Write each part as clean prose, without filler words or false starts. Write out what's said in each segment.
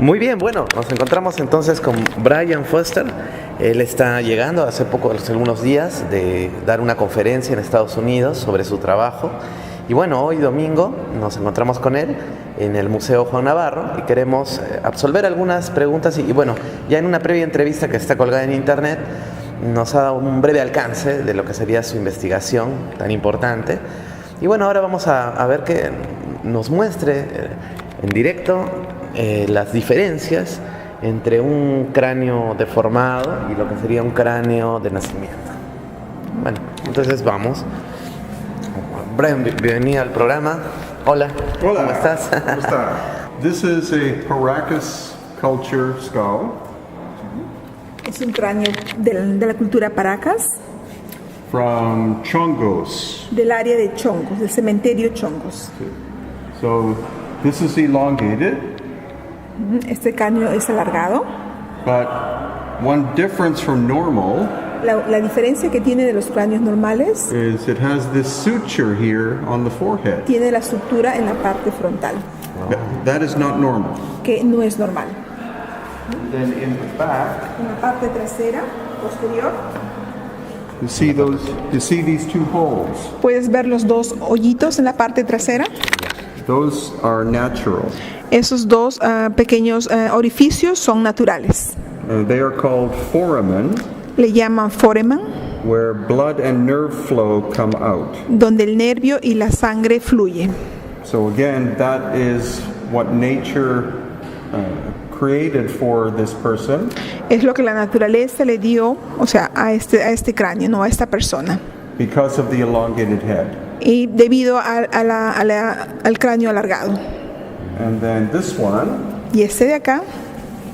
Muy bien, bueno, nos encontramos entonces con Brian Foster. Él está llegando hace algunos días de dar una conferencia en Estados Unidos sobre su trabajo. Y bueno, hoy domingo nos encontramos con él en el Museo Juan Navarro y queremos absolver algunas preguntas y bueno, ya en una previa entrevista que está colgada en internet nos ha dado un breve alcance de lo que sería su investigación tan importante. Y bueno, ahora vamos a ver que nos muestre en directo las diferencias entre un cráneo deformado y lo que sería un cráneo de nacimiento. Bueno, entonces vamos. Brian, bienvenido al programa. Hola. Hola. ¿Cómo estás? ¿Cómo está? This is a Paracas culture skull Es un cráneo de la cultura Paracas, from Chongos. del área de Chongos, del cementerio Chongos. So this is elongated, Este cráneo es alargado. but one difference from normal La diferencia que tiene de los cráneos normales, is it has this suture here on the forehead. tiene la estructura en la parte frontal, That is not normal. que no es normal. Then in the back, En la parte trasera, posterior, you see these two holes. puedes ver los dos hoyitos en la parte trasera. Those are natural. Esos dos pequeños orificios son naturales. They are called foramen, Le llaman foramen, where blood and nerve flow come out. donde el nervio y la sangre fluyen. So again, that is what nature created for this person, Es lo que la naturaleza le dio, o sea, a este cráneo, no a esta persona. because of the elongated head. Y debido al cráneo alargado. And then this one Y este de acá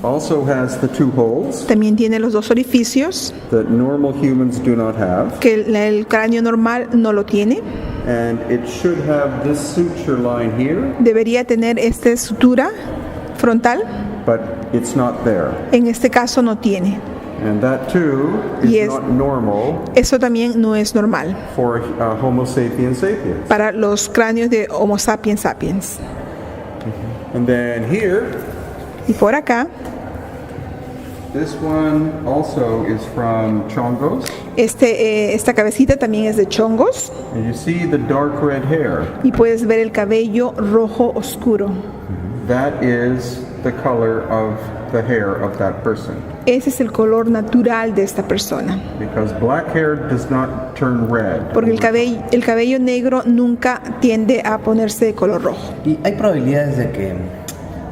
also has the two holes también tiene los dos orificios that normal humans do not have. que el cráneo normal no lo tiene. And it should have this suture line here, Debería tener esta sutura frontal, but it's not there. en este caso no tiene. And that too is Yes. not normal Eso también no es normal for Homo sapiens sapiens. para los cráneos de Homo sapiens sapiens. And then here, Y por acá, this one also is from Chongos. esta cabecita también es de chongos And you see the dark red hair. y puedes ver el cabello rojo oscuro. That is the color of the hair of that person. Ese es el color natural de esta persona. Because black hair does not turn red. Porque el cabello negro nunca tiende a ponerse de color rojo. ¿Y hay probabilidades de que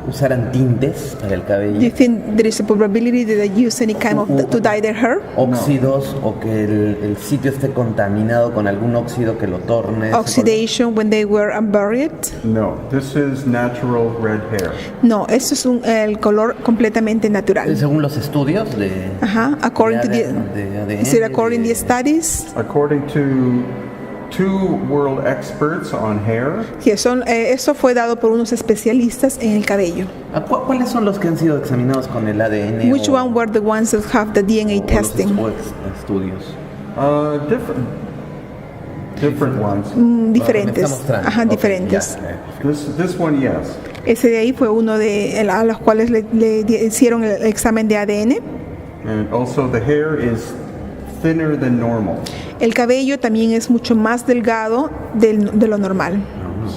usaran tintes para el Do you cabello? think there is a probability that they use any kind of to dye their hair? Óxidos o que el sitio esté contaminado con algún óxido que lo torne. ese color? Oxidation when they were buried? No, this is natural red hair. No, eso es el color completamente natural. Según los estudios de Ajá, according to de the ADN, is it according to the studies? According to two world experts on hair, Sí, eso fue dado por unos especialistas en el cabello. ¿Cuáles son los que han sido examinados con el ADN? Which one were the ones that have the DNA o testing? los estudios? different ones. Diferentes. Me está mostrando. Ajá, Ok, diferentes. ya. This one, yes. Ese de ahí fue uno a los cuales le hicieron el examen de ADN. And also the hair is thinner than normal. El cabello también es mucho más delgado de lo normal.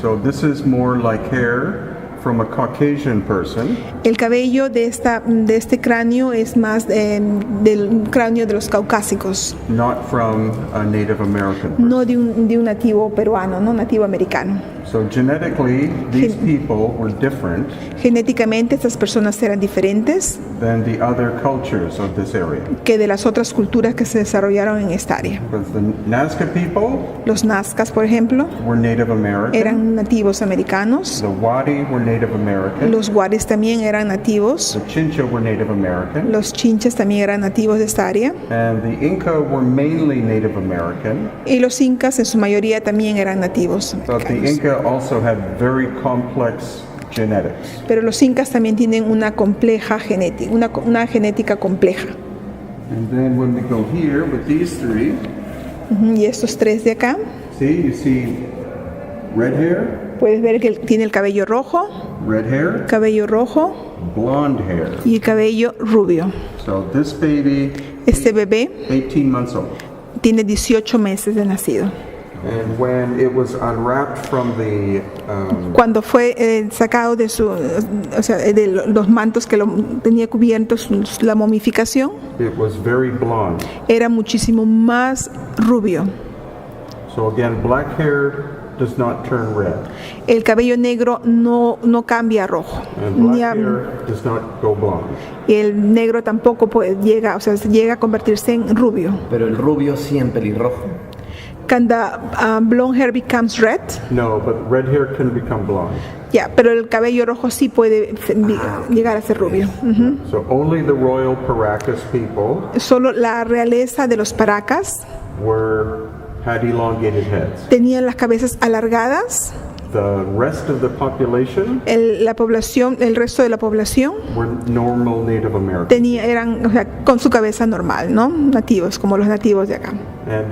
So this is more like hair from a Caucasian person. El cabello de este cráneo es más del cráneo de los caucásicos, Not from a Native American person. no de un nativo peruano, no nativo americano. So genetically, these people were different Genéticamente estas personas eran diferentes than the other cultures of this area. que de las otras culturas que se desarrollaron en esta área. Because the Nazca people Los nazcas, por ejemplo, were Native American. eran nativos americanos. The Wadi were Native American. Los guaris también eran nativos. The Chincha were Native American. Los chinchas también eran nativos de esta área. And the Inca were mainly Native American. Y los incas en su mayoría también eran nativos But the americanos. Inca also had very complex genetics. Pero los incas también tienen una compleja genética, una genética compleja. And then when we go here with these three, Y estos tres de acá, you see red hair, puedes ver que tiene el cabello rojo, red hair, cabello rojo, blonde hair. y el cabello rubio. So this baby, Este bebé 18 months old. tiene 18 meses de nacido. And when it was unwrapped from the Cuando fue sacado de los mantos que lo tenía cubiertos, la momificación, it was very blonde. era muchísimo más rubio. So again, black hair does not turn red, El cabello negro no cambia a rojo. and Ni black a- hair does not go blonde. y el negro tampoco llega a convertirse en rubio. Pero el rubio sí en pelirrojo. Can the blonde hair becomes red? No, but red hair can become blonde. Ya, pero el cabello rojo sí puede llegar a ser rubio. Ujú. So only the royal Paracas people Solo la realeza de los Paracas had elongated heads. tenían las cabezas alargadas. The rest of the population El resto de la población were normal Native Americans. eran, con su cabeza normal, ¿no? Nativos, como los nativos de acá. And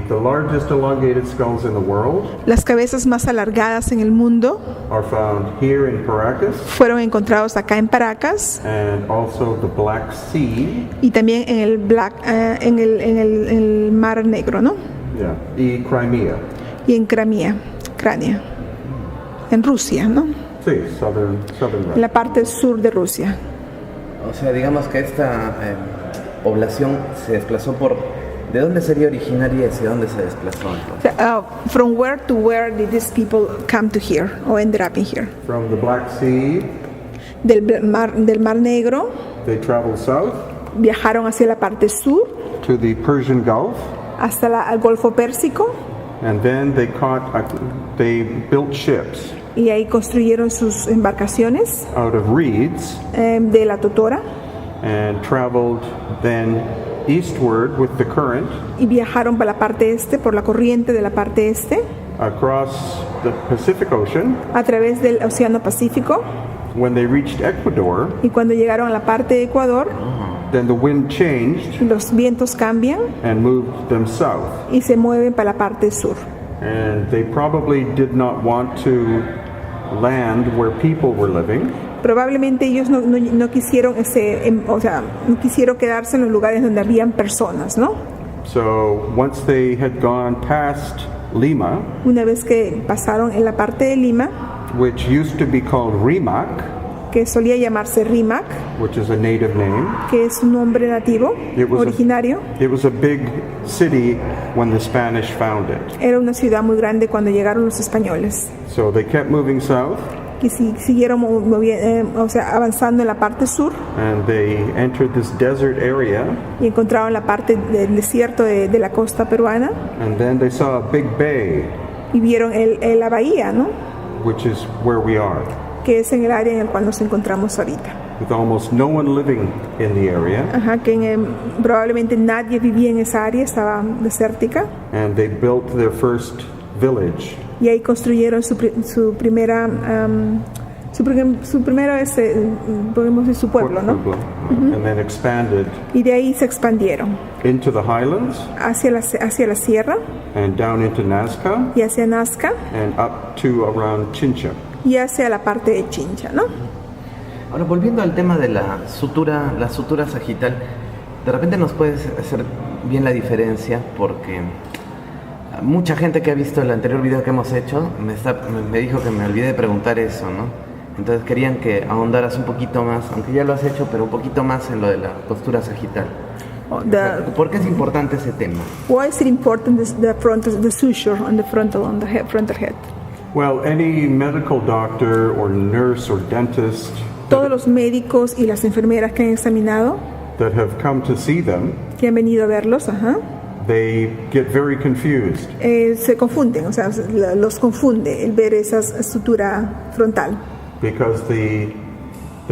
the largest elongated skulls in the world Las cabezas más alargadas en el mundo are found here in Paracas fueron encontrados acá en Paracas and also the Black Sea, y también en el Mar Negro, ¿no? yeah, y Crimea. Y en Crimea, en Rusia, ¿no? Sí, southern En Russia. la parte sur de Rusia. O sea, digamos que esta población se desplazó por... ¿De dónde sería originaria y hacia dónde se desplazó entonces? From where to where did these people come to here or ended up in here? From the Black Sea, Del Mar Negro they traveled south viajaron hacia la parte sur to the Persian Gulf, hasta el Golfo Pérsico and then they built ships y ahí construyeron sus embarcaciones out of reeds de la totora and traveled then eastward with the current y viajaron para la parte este, por la corriente de la parte este, across the Pacific Ocean. a través del Océano Pacífico, When they reached Ecuador, y cuando llegaron a la parte de Ecuador, then the wind changed los vientos cambian and moved them south. y se mueven para la parte sur. And they probably did not want to land where people were living, Probablemente ellos no quisieron no quisieron quedarse en los lugares donde habían personas, ¿no? so once they had gone past Lima, Una vez que pasaron en la parte de Lima, which used to be called Rimac, que solía llamarse Rimac, which is a native name. que es un nombre nativo, It was originario. It was a big city when the Spanish found it. Era una ciudad muy grande cuando llegaron los españoles. So they kept moving south, Y siguieron avanzando en la parte sur and they entered this desert area, y encontraron la parte del desierto de la costa peruana and then they saw a big bay, y vieron la bahía, ¿no? which is where we are, Que es en el área en el cual nos encontramos ahorita. with almost no one living in the area. Ajá, que probablemente nadie vivía en esa área, estaba desértica. And they built their first village. Y ahí construyeron su primera, podemos decir, su pueblo, ¿no? Pueblo, and then expanded Y de ahí se expandieron into the highlands hacia la sierra and down into Nazca y hacia Nazca and up to around Chincha. y hacia la parte de Chincha, ¿no? Ahora, volviendo al tema de la sutura sagital, de repente nos puedes hacer bien la diferencia, porque mucha gente que ha visto el anterior video que hemos hecho me dijo que me olvidé de preguntar eso, ¿no? Entonces querían que ahondaras un poquito más, aunque ya lo has hecho, pero un poquito más en lo de la postura sagital. ¿Por qué es importante ese tema? Why is it important the suture on the frontal head? Well, any medical doctor or nurse or dentist Todos los médicos y las enfermeras que han examinado, that have come to see them, que han venido a verlos, they get very confused se confunden, los confunde el ver esa sutura frontal. because the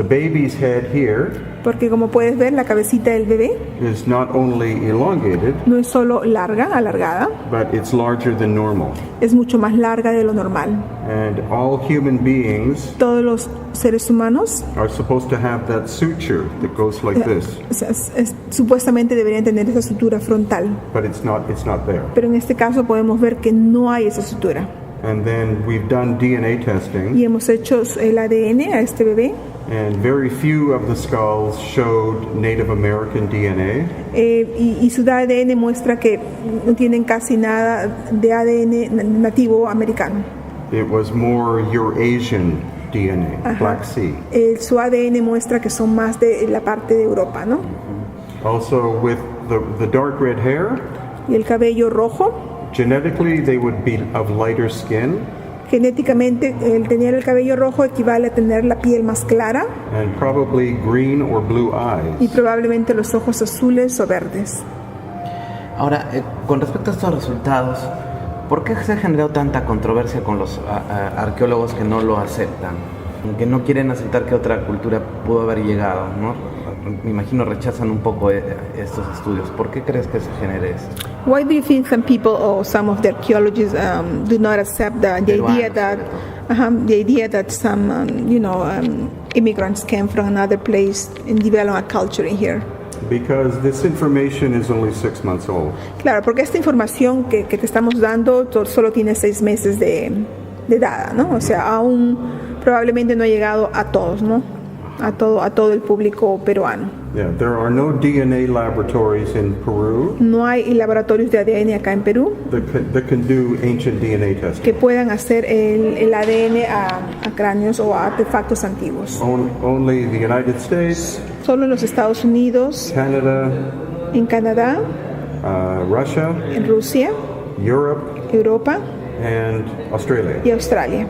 baby's head here Porque como puedes ver, la cabecita del bebé is not only elongated, no es solo alargada, but it's larger than normal. es mucho más larga de lo normal. And all human beings Todos los seres humanos are supposed to have that suture that goes like this, supuestamente deberían tener esa sutura frontal, but it's not there. pero en este caso podemos ver que no hay esa sutura. And then we've done DNA testing, Y hemos hecho el ADN a este bebé And very few of the skulls showed Native American DNA. Y su ADN muestra que no tienen casi nada de ADN nativo americano. It was more Eurasian DNA, Ajá. Black Sea. Su ADN muestra que son más de la parte de Europa, ¿no? Also with the dark red hair, Y el cabello rojo, genetically they would be of lighter skin genéticamente el tener el cabello rojo equivale a tener la piel más clara and probably green or blue y eyes. probablemente los ojos azules o verdes. Ahora, con respecto a estos resultados, ¿por qué se ha generado tanta controversia con los arqueólogos que no lo aceptan? Que no quieren aceptar que otra cultura pudo haber llegado, ¿no? Me imagino rechazan un poco estos estudios. ¿Por qué crees que se genere esto? Why do you think some people or some of the archaeologists do not accept the idea that some immigrants came from another place and developed a culture in here? Because this information is only 6 months old. Claro, porque esta información que te estamos dando solo tiene 6 meses de dada, ¿no? O sea, aún probablemente no ha llegado a todos, ¿no? A todo el público peruano. Yeah, there are no DNA laboratories in Peru No hay laboratorios de ADN acá en Perú that can do ancient DNA testing. que puedan hacer el ADN a cráneos o a artefactos antiguos. Only the United States, Solo en los Estados Unidos, Canada, en Canadá, Russia, en Rusia, Europe, Europa and Australia. y Australia.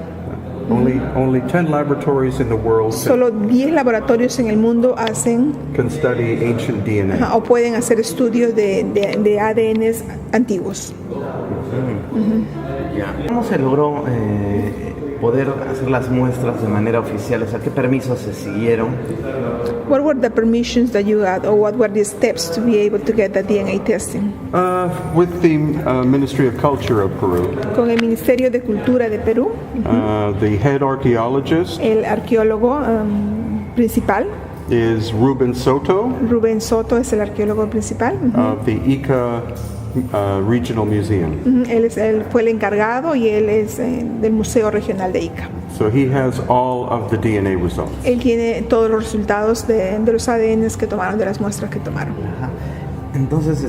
Only 10 laboratories in the world Solo 10 laboratorios en el mundo hacen can study ancient DNA. o pueden hacer estudios de ADNs antiguos. ¿Cómo se logró poder hacer las muestras de manera oficial? O sea, ¿qué permisos se siguieron? What were the permissions that you got, or what were the steps to be able to get the DNA testing? With the Ministry of Culture of Peru, Con el Ministerio de Cultura de Perú, the head archaeologist el arqueólogo principal, is Ruben Soto Rubén Soto es el arqueólogo principal. of the Ica Regional Museum. Él fue el encargado y él es del Museo Regional de Ica. So he has all of the DNA results. Él tiene todos los resultados de los ADNs que tomaron, de las muestras que tomaron. Ajá. Entonces,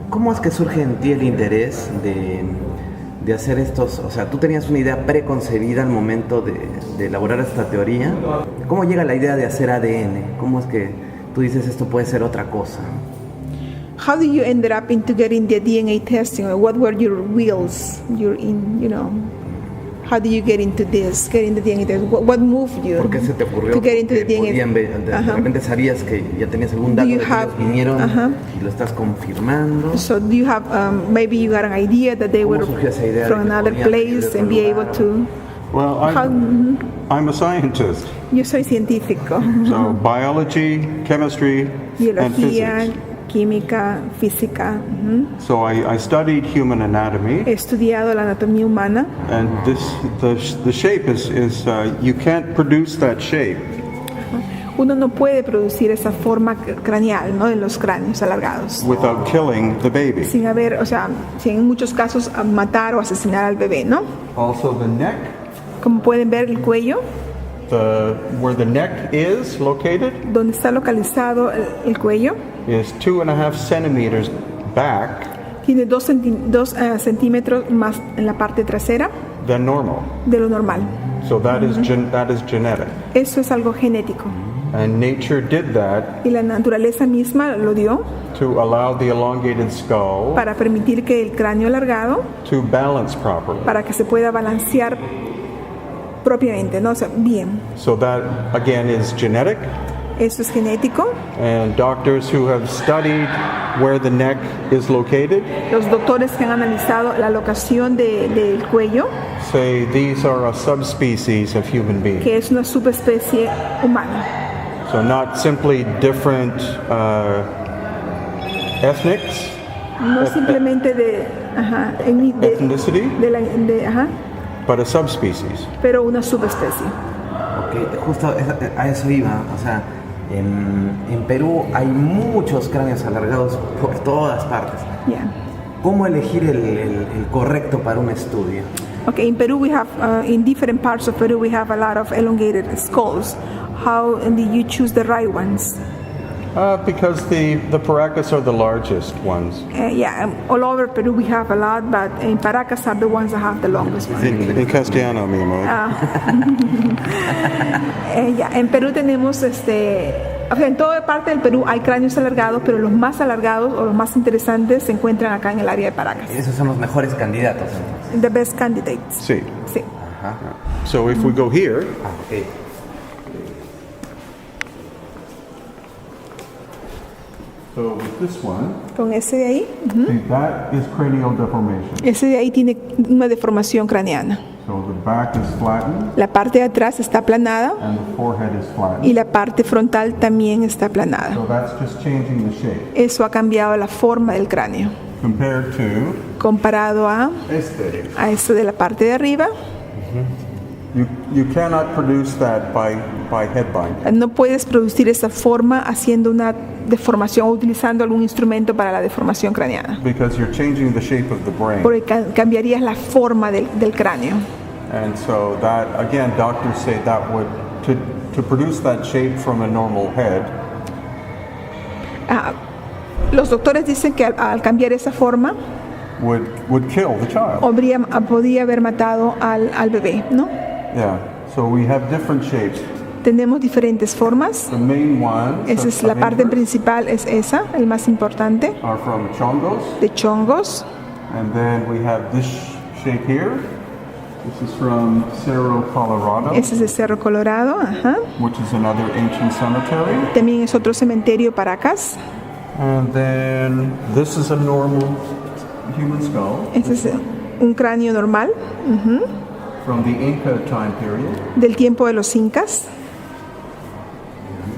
¿cómo es que surge en ti el interés de hacer estos? O sea, ¿tú tenías una idea preconcebida al momento de elaborar esta teoría? ¿Cómo llega la idea de hacer ADN? ¿Cómo es que tú dices esto puede ser otra cosa? How did you end up into getting the DNA testing? Or what were your wheels? How did you get into this? Getting the DNA test? What moved you? ¿Por qué se te ocurrió to get into the que DNA? podían ver? De repente sabías que ya tenías algún dato Do de you que have- ellos vinieron Ajá. y lo estás confirmando. So do you have maybe you got an idea that they ¿Cómo were surgió esa idea de from que another podían venir de place otro and be lugar? able to? Well, How, I'm a scientist, yo soy científico. so biology, chemistry, and Biología, physics. química, física. So I studied human anatomy, He estudiado la anatomía humana. and the shape is you can't produce that shape Uno no puede producir esa forma craneal, ¿no? De los cráneos alargados. without killing the baby. Sin haber, o sea, sin en muchos casos matar o asesinar al bebé, ¿no? Also, the neck, Como pueden ver, el cuello, where the neck is located, donde está localizado el cuello, is 2.5 centimeters back tiene 2 centímetros más en la parte trasera than normal. de lo normal. So that is genetic, Eso es algo genético. and nature did that Y la naturaleza misma lo dio to allow the elongated skull para permitir que el cráneo alargado, to balance properly. para que se pueda balancear propiamente, ¿no? O sea, bien. So that again is genetic, Eso es genético. and doctors who have studied where the neck is located Los doctores que han analizado la locación del cuello, say these are a subspecies of human being. que es una subespecie humana. So not simply different ethnics, No simplemente ethnicity, ajá, but a subspecies. pero una subespecie. Ok, justo a eso iba. O sea, en Perú hay muchos cráneos alargados por todas partes. Ya. ¿Cómo elegir el correcto para un estudio? Okay, in Peru we have, in different parts of Peru we have a lot of elongated skulls. How did you choose the right ones? Because the Paracas are the largest ones. All over Peru we have a lot, but in Paracas are the ones that have the longest ones. En castellano, mi amor. En Perú tenemos, en toda parte del Perú hay cráneos alargados, pero los más alargados o los más interesantes se encuentran acá en el área de Paracas. Esos son los mejores candidatos, entonces. The best candidates. Sí. Sí. Ajá. So if we go here, Okay. so with this one, Con ese de ahí, that is cranial deformation. ese de ahí tiene una deformación craneana. So the back is flattened La parte de atrás está aplanada and the forehead is flattened. y la parte frontal también está aplanada. So that's just changing the shape. Eso ha cambiado la forma del cráneo. Compared to Comparado a eso de la parte de arriba, you cannot produce that by head binding. no puedes producir esa forma haciendo una deformación o utilizando algún instrumento para la deformación craneana. Because you're changing the shape of the brain. Porque cambiarías la forma del cráneo. And so that, again, doctors say that would, to produce that shape from a normal head, Los doctores dicen que al cambiar esa forma would kill the child. podría haber matado al bebé, ¿no? Yeah, so we have different shapes. Tenemos diferentes formas. The main ones Esa es la parte principal, es esa, el más importante, are from chongos, de chongos. and then we have this shape here. This is from Cerro Colorado, Ese es de Cerro Colorado, ajá. which is another ancient cemetery. También es otro cementerio Paracas. And then this is a normal human skull Ese es un cráneo normal from the Inca time period. del tiempo de los incas.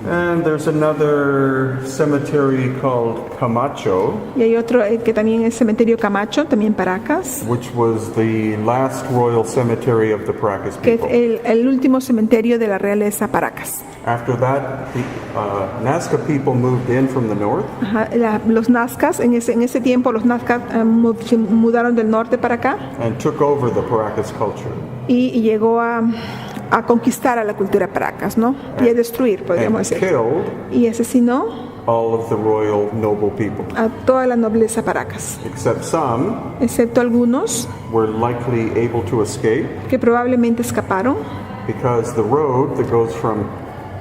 And there's another cemetery called Camacho, Y hay otro que también es cementerio Camacho, también Paracas, which was the last royal cemetery of the Paracas que es people. el último cementerio de la realeza Paracas. After that, the Nazca people moved in from the north, Ajá, los nazcas, en ese tiempo los nazcas se mudaron del norte para acá and took over the Paracas culture. y llegó a conquistar a la cultura Paracas, ¿no? Y a destruir, podríamos And decir. killed Y asesinó all of the royal noble people, a toda la nobleza Paracas, except some excepto algunos were likely able to escape que probablemente escaparon, because the road that goes from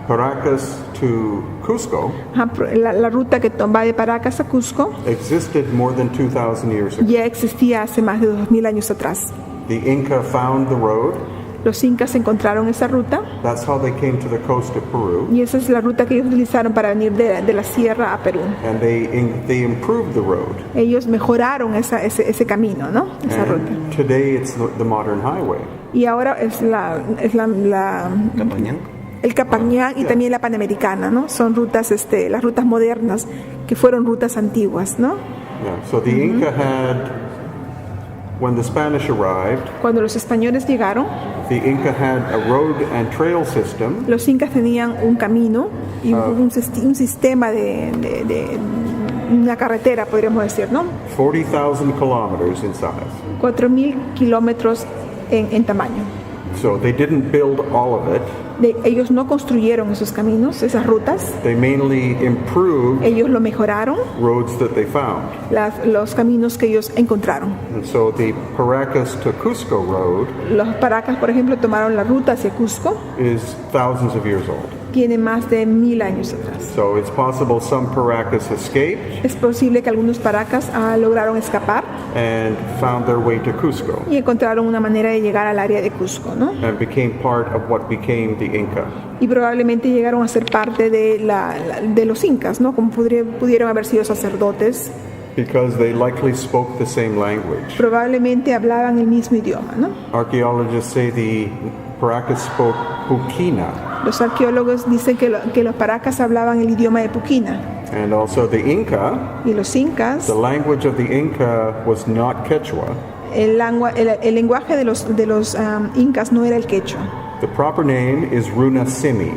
Paracas to Cusco Ajá, la ruta que va de Paracas a Cusco existed more than 2,000 years ago. ya existía hace más de 2000 años atrás. The Inca found the road. Los incas encontraron esa ruta That's how they came to the coast of Peru, y esa es la ruta que ellos utilizaron para venir de la sierra a Perú. and they improved the road. Ellos mejoraron ese camino, ¿no? Esa ruta. And today it's the modern highway. Y ahora es Capañán. el Capañán y también la Panamericana, ¿no? Son rutas, las rutas modernas que fueron rutas antiguas, ¿no? Yeah. So the Inca had, when the Spanish arrived, Cuando los españoles llegaron, the Inca had a road and trail system los incas tenían un camino y un sistema de una carretera, podríamos decir, ¿no? 40,000 kilometers in size. 4.000 kilómetros en tamaño. So they didn't build all of it. Ellos no construyeron esos caminos, esas rutas. They mainly improved Ellos lo mejoraron, roads that they found. los caminos que ellos encontraron. And so the Paracas to Cusco road Los Paracas, por ejemplo, tomaron la ruta hacia Cusco, is thousands of years old. tiene más de 1000 años atrás. So it's possible some Paracas escaped Es posible que algunos Paracas lograron escapar and found their way to Cusco y encontraron una manera de llegar al área de Cusco, ¿no? and became part of what became the Inca. Y probablemente llegaron a ser parte de los incas, ¿no? Como pudieron haber sido sacerdotes, Because they likely spoke the same language. probablemente hablaban el mismo idioma, ¿no? Archaeologists say the Paracas spoke Puquina, Los arqueólogos dicen que los Paracas hablaban el idioma de Puquina and also the Inca. y los incas, The language of the Inca was not Quechua. el lenguaje de los incas no era el quechua. The proper name is Runasimi.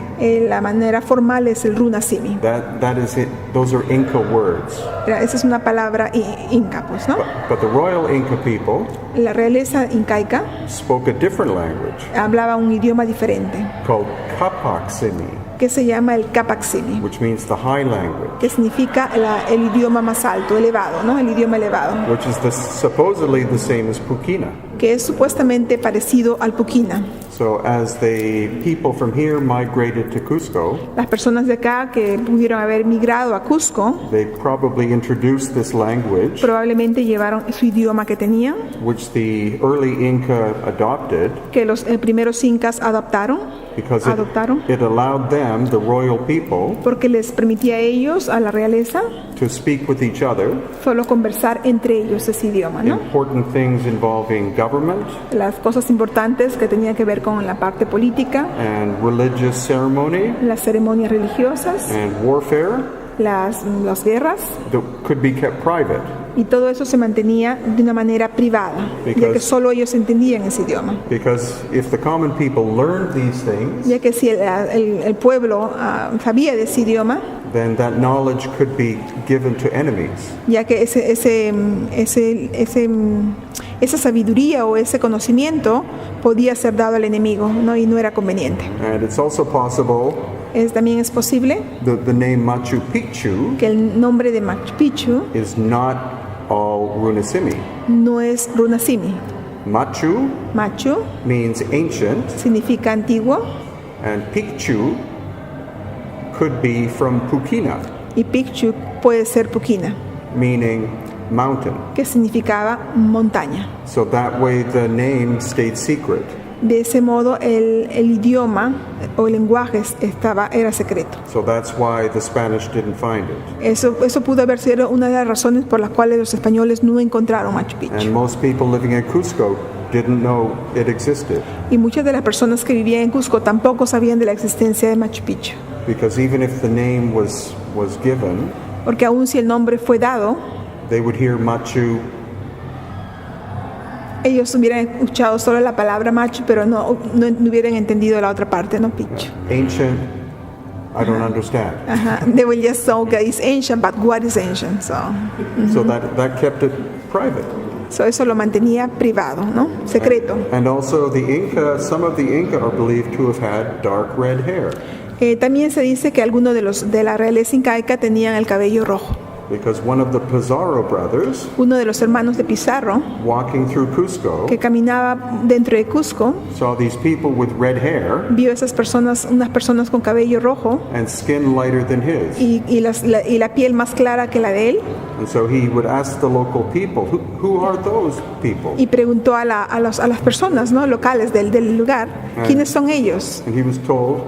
La manera formal es el Runasimi. That is it. Those are Inca words. Esa es una palabra inca, pues, ¿no? But the royal Inca people La realeza incaica spoke a different language hablaba un idioma diferente, called Capac-Simi, que se llama el Capac-Simi, which means the high language, que significa el idioma más alto, elevado, ¿no? El idioma elevado, which is supposedly the same as Pukina. que es supuestamente parecido al Puquina. So as the people from here migrated to Cusco, Las personas de acá que pudieron haber migrado a Cusco they probably introduced this language, probablemente llevaron su idioma que tenían, which the early Inca adopted que los primeros incas adoptaron, because adoptaron, it allowed them, the royal people, porque les permitía a ellos, a la realeza, to speak with each other solo conversar entre ellos ese idioma, ¿no? important things involving government Las cosas importantes que tenían que ver con la parte política, and religious ceremony las ceremonias religiosas, and warfare las guerras, that could be kept private. y todo eso se mantenía de una manera privada, ya que Because- solo ellos entendían ese idioma. Because if the common people learned these things, Ya que si el pueblo sabía de ese idioma, then that knowledge could be given to enemies. ya que esa sabiduría o ese conocimiento podía ser dado al enemigo, ¿no? Y no era conveniente. And it's also possible También es posible the name Machu Picchu que el nombre de Machu Picchu is not all Runasimi. no es Runasimi. Machu Machu means ancient, significa antiguo and Picchu could be from Pukina, y Picchu puede ser Puquina, meaning mountain. que significaba montaña. So that way the name stayed secret. De ese modo el idioma o el lenguaje era secreto. So that's why the Spanish didn't find it. Eso pudo haber sido una de las razones por las cuales los españoles no encontraron Machu And Picchu. most people living in Cusco didn't know it existed, Y muchas de las personas que vivían en Cusco tampoco sabían de la existencia de Machu Picchu. because even if the name was given, Porque aun si el nombre fue dado, they would hear Machu ellos hubieran escuchado solo la palabra Machu, pero no hubieran entendido la otra parte, no Picchu. ancient. I don't understand. Ajá. They will just say, okay, it's ancient, but what is ancient? So that kept it private. So eso lo mantenía privado, ¿no? Secreto. And also the Inca, some of the Inca are believed to have had dark red hair También se dice que algunos de la realeza incaica tenían el cabello rojo. because one of the Pizarro brothers Uno de los hermanos de Pizarro, walking through Cusco que caminaba dentro de Cusco, saw these people with red hair vio esas personas, unas personas con cabello rojo and skin lighter than his. y la piel más clara que la de él, And so he would ask the local people, who are those people? y preguntó a las personas, ¿no? Locales del lugar, ¿quiénes son ellos? And he was told,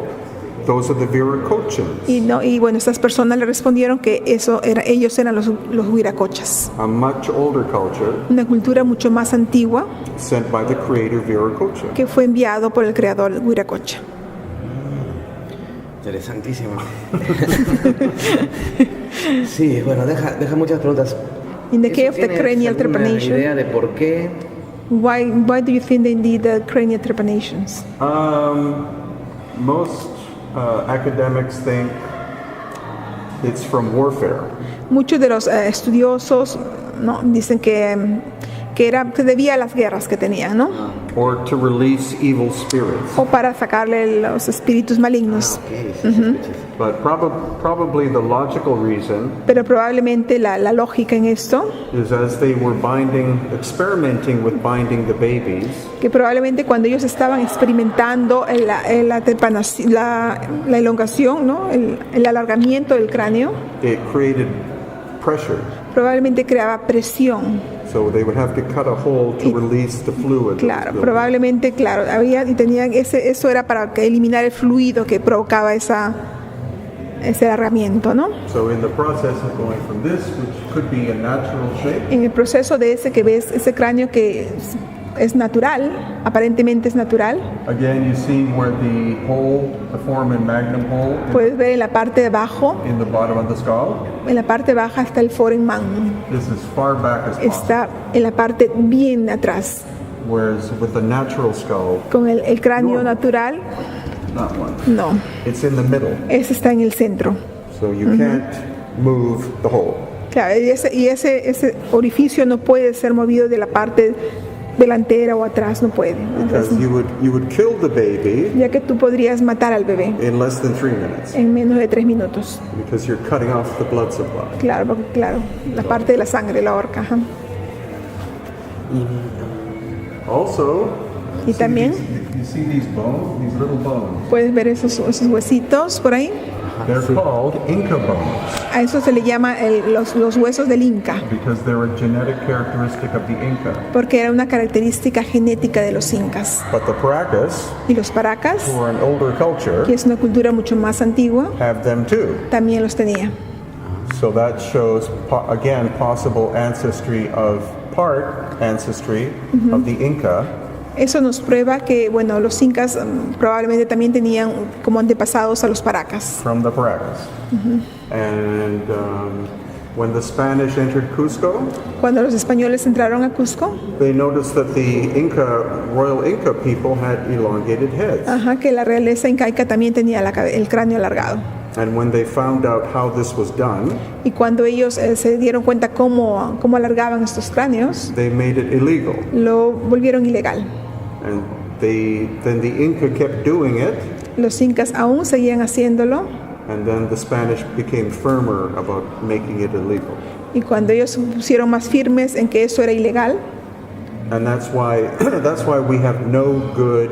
those are the Viracochans, Y bueno, estas personas le respondieron que ellos eran los huiracochas, a much older culture una cultura mucho más antigua sent by the creator Viracocha. que fue enviado por el creador huiracocha. Interesantísimo. Sí, bueno, deja muchas preguntas. In the ¿Eso case of the tienes cranial alguna trepanation, idea de por qué? why do you think they need the cranial trepanations? Most academics think it's from warfare. Muchos de los estudiosos, ¿no? Dicen que se debía a las guerras que tenían, ¿no? Or to release evil spirits. O para sacarle los espíritus malignos. But probably the logical reason Pero probablemente la lógica en esto, is as they were experimenting with binding the babies, que probablemente cuando ellos estaban experimentando la elongación, ¿no? El alargamiento del cráneo, it created pressure. probablemente creaba presión. So they would have to cut a hole to release the fluid. that was Claro, built. probablemente, claro, tenían eso era para eliminar el fluido que provocaba ese alargamiento, ¿no? So in the process of going from this, which could be a natural shape, En el proceso de ese que ves, ese cráneo que es natural, aparentemente es natural, again you see where the foramen magnum hole puedes ver en la parte de abajo, in the bottom of the skull. en la parte baja está el foramen magnum, This is far back as possible. está en la parte bien atrás. Whereas with the natural skull, Con el cráneo natural, not one. no. It's in the middle, Ese está en el centro. so you can't move the hole. Claro, y ese orificio no puede ser movido de la parte delantera o atrás, no puede. Because Entonces, you would kill the baby ya que tú podrías matar al bebé in less than 3 minutes en menos de 3 minutos. because you're cutting off the blood supply. Claro, porque claro, la parte de la sangre, la horca. Ajá. Also, Y también you see these bones, these little bones. puedes ver esos huesitos por ahí. They're called Inca bones A eso se le llama los huesos del Inca, because they're a genetic characteristic of the Inca. porque era una característica genética de los incas. But the Paracas, Y los paracas, who are an older culture, que es una cultura mucho más antigua, have them too. también los tenía. So that shows, again, possible ancestry of the Inca. Eso nos prueba que, bueno, los incas probablemente también tenían como antepasados a los paracas. From the Paracas. And when the Spanish entered Cusco, Cuando los españoles entraron a Cusco, they noticed that the Royal Inca people had elongated heads. ajá, que la realeza incaica también tenía el cráneo alargado. And when they found out how this was done, Y cuando ellos se dieron cuenta cómo alargaban estos cráneos, they made it illegal. lo volvieron ilegal. And then the Inca kept doing it, Los incas aún seguían haciéndolo, and then the Spanish became firmer about making it illegal. y cuando ellos se pusieron más firmes en que eso era ilegal, And that's why we have no good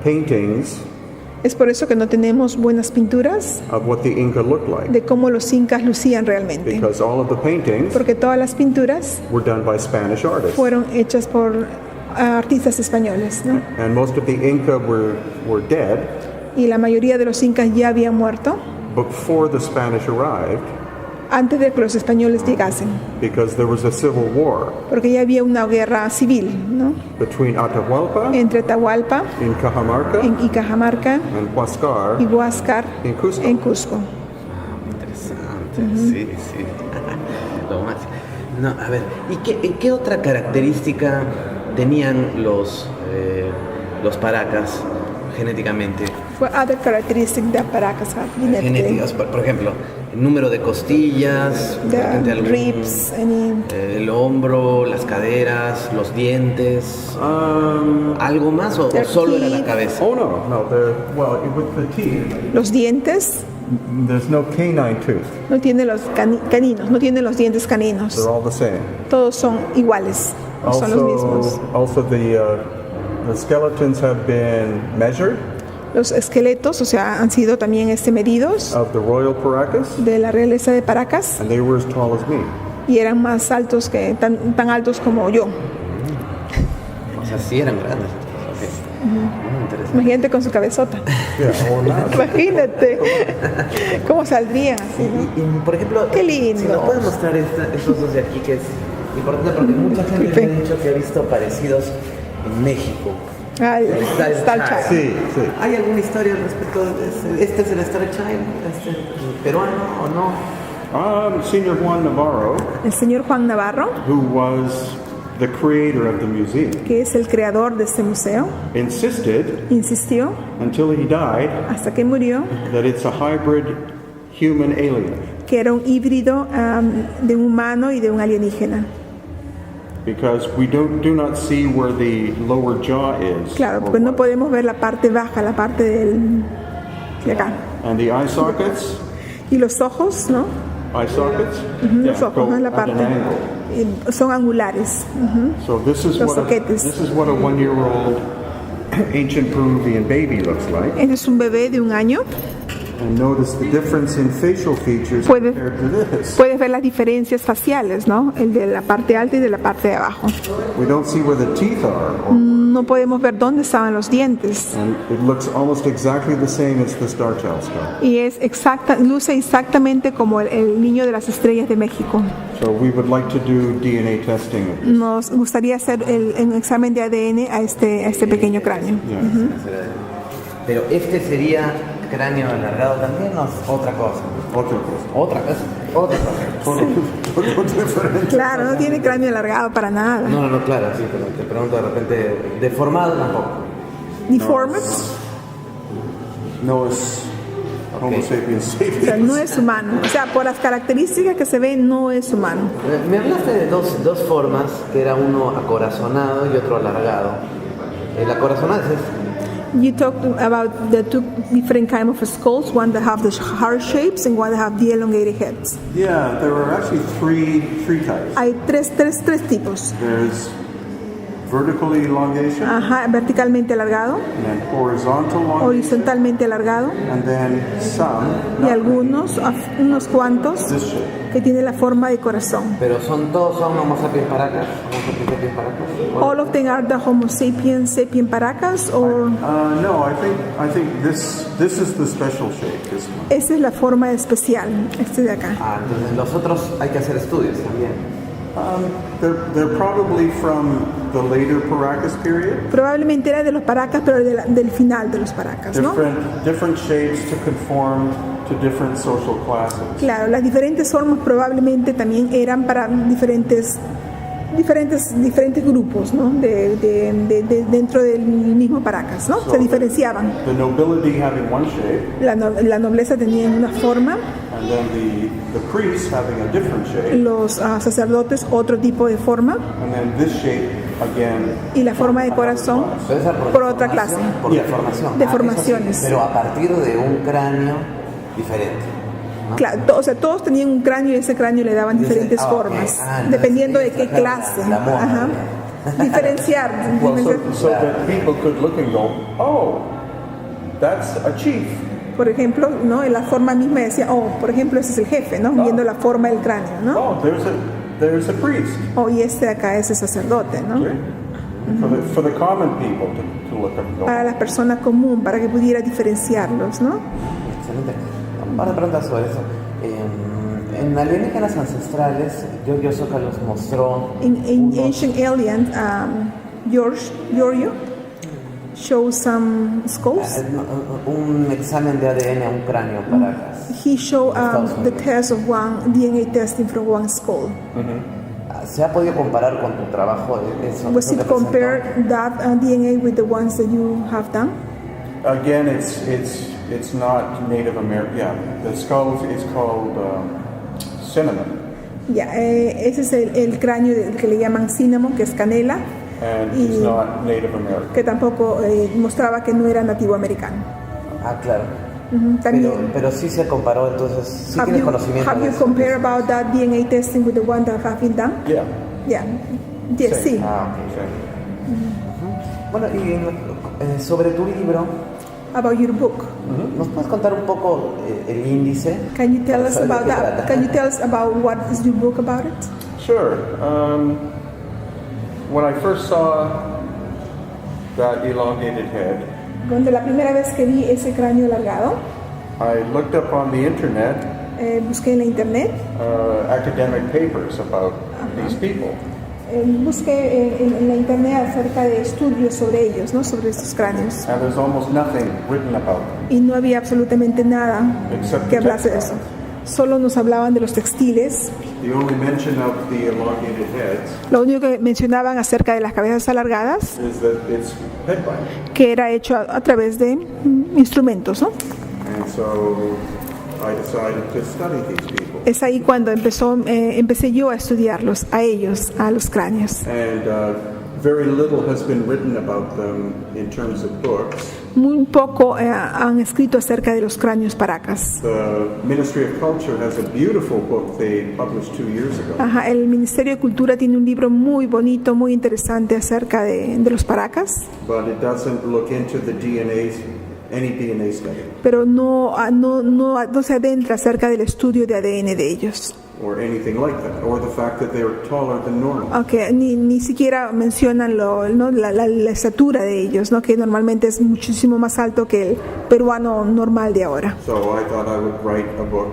paintings es por eso que no tenemos buenas pinturas of what the Inca looked like, de cómo los incas lucían realmente. because all of the paintings Porque todas las pinturas were done by Spanish artists. fueron hechas por artistas españoles, ¿no? And most of the Inca were dead Y la mayoría de los incas ya habían muerto before the Spanish arrived, antes de que los españoles llegasen, because there was a civil war porque ya había una guerra civil, ¿no? between Atahualpa Entre Atahualpa in Cajamarca y Cajamarca and Huáscar y Huáscar in Cusco. en Cusco. Interesante, sí, sí. Lo más. No, a ver, ¿y qué otra característica tenían los paracas genéticamente? What other characteristics the Paracas have genetically? Genéticas, por ejemplo, el número de costillas, de repente The ribs, el hombro, las caderas, los dientes, ¿algo más o Their solo era la teeth. cabeza? Oh no, with the teeth, los dientes, there's no canine tooth. no tienen los caninos, no tienen los dientes caninos. They're all the same. Todos son iguales, son los mismos. Also the skeletons have been measured Los esqueletos, o sea, han sido también medidos of the royal Paracas, de la realeza de Paracas and they were as tall as me. y eran más altos tan altos como yo. O sea, sí eran grandes. Okay. Muy interesante. Imagínate con su cabezota. Yeah, or not. Imagínate cómo saldrían así, ¿no? Y, por ejemplo, Qué lindo. si nos pueden mostrar estos dos de aquí, que es importante porque mucha gente me ha dicho que ha visto parecidos en México. Ah, el Star Star Child. Child. Sí, sí. ¿Hay alguna historia al respecto de este es el Star Child, peruano o no? Senior Juan Navarro, El señor Juan Navarro, who was the creator of the museum, que es el creador de este museo, insisted insistió until he died hasta que murió that it's a hybrid human alien, que era un híbrido de un humano y de un alienígena. because we do not see where the lower jaw is. Claro, or porque no what. podemos ver la parte baja, la parte de acá. And the eye sockets, Y los ojos, ¿no? eye sockets, Los ojos, go ¿no? La at parte. an angle. Son angulares. So this is Los what soquetes. this is what a 1-year-old ancient Peruvian baby looks like. Este es un bebé de 1 año. And notice the difference in facial features Puede- compared to this. Puedes ver las diferencias faciales, ¿no? El de la parte alta y de la parte de abajo. We don't see where the teeth are, No podemos ver dónde estaban los dientes. and it looks almost exactly the same as the Star Child skull. Y luce exactamente como el niño de las estrellas de México. So we would like to do DNA testing of this. Nos gustaría hacer un examen de ADN a este pequeño cráneo. Yeah. Pero este sería cráneo alargado también o es otra cosa? Otra cosa. Otra cosa. Otra cosa. Claro, no tiene cráneo alargado para nada. No, claro, sí, pero te pregunto de repente, deformado tampoco. Deformed, No es Homo sapiens o sea, sapiens. no es humano. O sea, por las características que se ven, no es humano. Me hablaste de dos formas, que era uno acorazonado y otro alargado. El acorazonado es You talked about the two different kind of skulls, one that have the heart shapes and one that have the elongated heads. Yeah, there are actually three types. Hay tres tipos. There's vertical elongation, Ajá, verticalmente alargado, and then horizontal elongation, horizontalmente alargado and then some, y not algunos, unos cuantos, this shape. que tienen la forma de corazón. pero todos son Homo sapiens paracas. All of them are the Homo sapiens paracas, or No, I think this is the special shape. This one. esa es la forma especial, este de acá. Ah, entonces los otros hay que hacer estudios también. They're probably from the later Paracas period. Probablemente era de los paracas, pero del final de los paracas, ¿no? Different shapes to conform to different social classes. Claro, las diferentes formas probablemente también eran para diferentes grupos, ¿no? Dentro del mismo paracas, ¿no? Se diferenciaban. The nobility having one shape, La nobleza tenía una forma, and then the priests having a different shape, los sacerdotes otro tipo de forma and then this shape again. y la forma de corazón Puede ser por otra clase. Por deformación. Deformaciones. Eso sí, pero a partir de un cráneo diferente. ¿no? Claro, o sea, todos tenían un cráneo y ese cráneo le daban diferentes Ok. formas, Entonces, dependiendo de esa qué es la clase. moda. Ajá. Diferenciar. Well, so that people could look and go, oh, that's a chief. Por ejemplo, ¿no? En la forma misma decía, oh, por ejemplo, ese es el jefe, ¿no? Viendo la forma del cráneo, ¿no? Oh, there's a priest. Oh, y este de acá es el sacerdote, ¿no? Okay? For the common people to look and go. Para la persona común, para que pudiera diferenciarlos, ¿no? Excelente. Ahora pregunta sobre eso. En alienígenas ancestrales, Giorgio Soka los mostró In unos- Ancient Alien, Giorgio shows some skulls. un examen de ADN a un cráneo Paracas. He showed Estados the Unidos. test of one DNA testing from one skull. ¿Se ha podido comparar con tu trabajo? Eso, Was eso it que presentó? compare that DNA with the ones that you have done? Again, it's not Native American. Yeah, the skull is called cinnamon, Ya, ese es el cráneo que le llaman cinnamon, que es canela, and Y- it's not Native American. que tampoco mostraba que no era nativo americano. Ah, claro. Ujú, también. Pero sí se comparó, entonces sí Have tienes you, conocimiento have de you eso. compared about that DNA testing with the one that have been done? Yeah. Yeah. Yes, sí. Ah, ok. Okay. Bueno, y sobre tu libro, About your book. ¿nos puedes contar un poco el índice? Can you tell us ¿Sabes de about qué that? trata? Can you tell us about what is your book about it? Sure. When I first saw that elongated head, Cuando la primera vez que vi ese cráneo alargado, I looked up on the internet busqué en la internet, academic papers about these people. busqué en la internet acerca de estudios sobre ellos, ¿no? Sobre estos cráneos. And there's almost nothing written about them. Y no había absolutamente nada Except que the hablase de eso. Solo nos hablaban de los textiles. The only mention of the elongated heads Lo único que mencionaban acerca de las cabezas alargadas, is that it's head binding. que era hecho a través de instrumentos, ¿no? And so I decided to study these people. Es ahí cuando empecé yo a estudiarlos, a ellos, a los cráneos. And very little has been written about them in terms of books. Muy poco han escrito acerca de los cráneos paracas. The Ministry of Culture has a beautiful book they published 2 years ago. Ajá, el Ministerio de Cultura tiene un libro muy bonito, muy interesante acerca de los paracas, But it doesn't look into the any DNA study pero no se adentra acerca del estudio de ADN de ellos. or anything like that, or the fact that they were taller than normal. Okay, ni siquiera mencionan ¿no? la estatura de ellos, ¿no? Que normalmente es muchísimo más alto que el peruano normal de ahora. So I thought I would write a book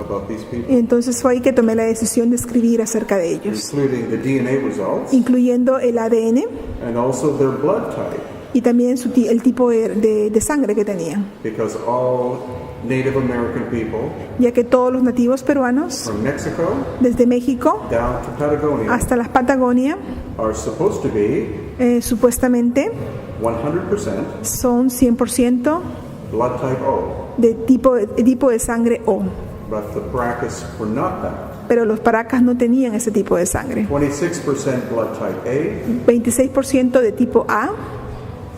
about these people, Y entonces fue ahí que tomé la decisión de escribir acerca de ellos, including the DNA results incluyendo el ADN and also their blood type. y también el tipo de sangre que tenían, because all Native American people ya que todos los nativos peruanos, from Mexico desde México down to Patagonia hasta la Patagonia, are supposed to be supuestamente 100% son 100% blood type O, de tipo de sangre O, but the Paracas were not that. pero los Paracas no tenían ese tipo de sangre. 26% blood type A, 26% de tipo A,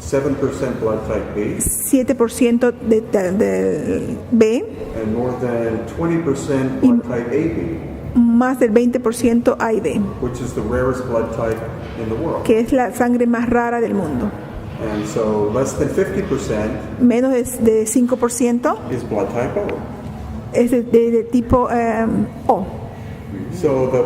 7% blood type B, 7% de B, and more than 20% blood type AB, más del 20% A y B, which is the rarest blood type in the world. que es la sangre más rara del mundo. And so less than 50% Menos de 5% is blood type O. es de tipo O. So the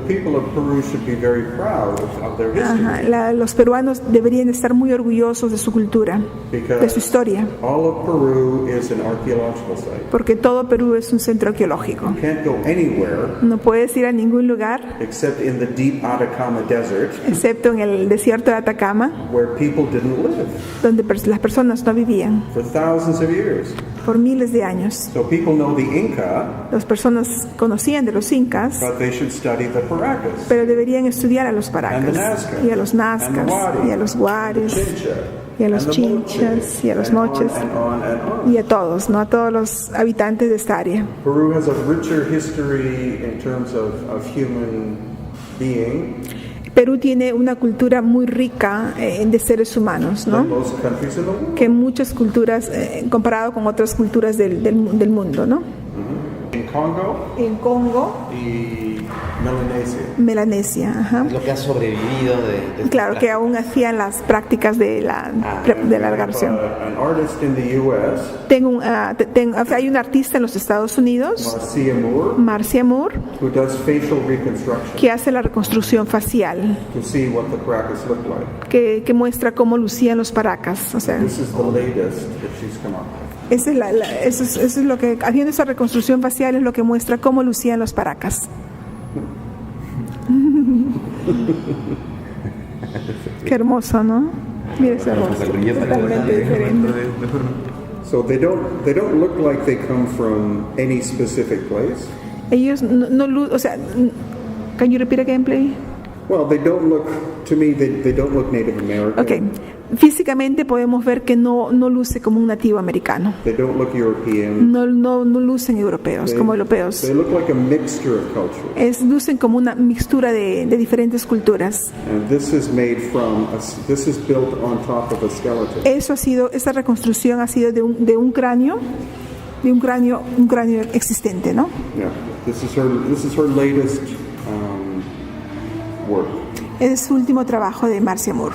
people of Peru should be very proud of their history. Ajá, los peruanos deberían estar muy orgullosos de su cultura, de su historia, All of Peru is an archaeological site. porque todo Perú es un centro arqueológico. You can't go anywhere No puedes ir a ningún lugar, except in the deep Atacama Desert excepto en el desierto de Atacama, where people didn't live donde las personas no vivían for thousands of years. por miles de años. So people know the Inca, Las personas conocían de los incas, but they should study the Paracas, pero deberían estudiar a los and the paracas, Nazca, y a los nazcas, and the Wadi, y a los guares, Chincha, y a los and the chinchas, Moches, y a los and on moches, and on and on. y a todos, ¿no? A todos los habitantes de esta área. Peru has a richer history in terms of human being Perú tiene una cultura muy rica de seres humanos, than ¿no? most countries in the world. Que muchas culturas, comparado con otras culturas del mundo, ¿no? In Congo En Congo, y Melanesia. Melanesia, ajá. Es lo que ha sobrevivido de Claro que aún hacían las prácticas de la largación. An artist in the U.S., Hay un artista en los Estados Unidos, Marcia Moore, Marcia Moore, who does facial reconstruction que hace la reconstrucción facial, to see what the Paracas look like. que muestra cómo lucían los paracas. O sea, This is the latest that she's come up with. eso es lo que, haciendo esa reconstrucción facial, es lo que muestra cómo lucían los paracas. Qué hermoso, ¿no? Mira ese rostro, totalmente diferente. So they don't look like they come from any specific place. Ellos o sea, can you repeat again, please? Well, they don't look, to me, they don't look Native American. Okay. Físicamente podemos ver que no luce como un nativo americano. They don't look European. No lucen europeos, como europeos. They look like a mixture of cultures. Lucen como una mixtura de diferentes culturas. And this is made from, this is built on top of a skeleton. Esa reconstrucción ha sido de un cráneo existente, ¿no? Yeah, this is her latest work. Es su último trabajo de Marcia Moore.